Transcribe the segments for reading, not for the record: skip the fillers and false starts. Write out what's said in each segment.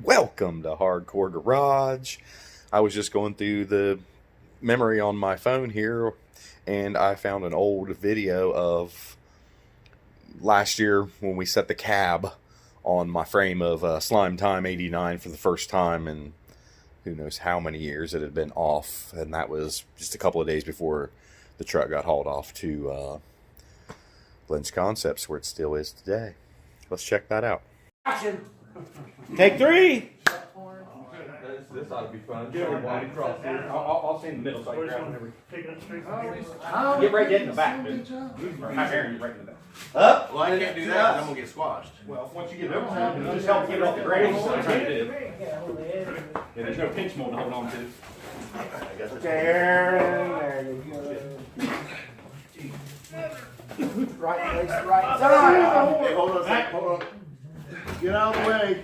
Welcome to Hardcore Garage. I was just going through the memory on my phone here, and I found an old video of last year when we set the cab on my frame of Slime Time 89 for the first time, and who knows how many years it had been off, and that was just a couple of days before the truck got hauled off to Lynch Concepts, where it still is today. Let's check that out. Action! Take three! This ought to be fun. Get everybody across here. I'll stay in the middle so I can grab whenever. Get right dead in the back, dude. Not Aaron, right in the back. Up! Well, I can't do that because I'm going to get squashed. Well, once you get it over, just help get it off the ground. That's what I'm trying to do. Yeah, there's no pinch mold to hold on to. There you go. Right place, right side. Hey, hold on a sec. Hold on. Get out of the way.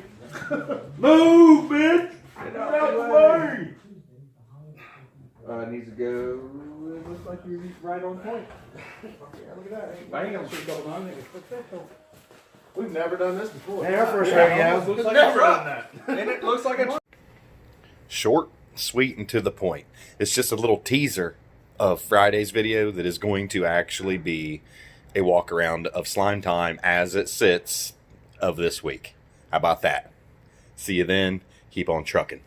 Move, bitch! Get out the way! Needs to go. It looks like you're right on point. Yeah, look at that. I ain't gonna shoot a couple times. We've never done this before. Hey, our first radio. Looks like never done that. And it looks like it's Short, sweet, and to the point. It's just a little teaser of Friday's video that is going to actually be a walk around of Slime Time as it sits of this week. How about that? See you then. Keep on trucking.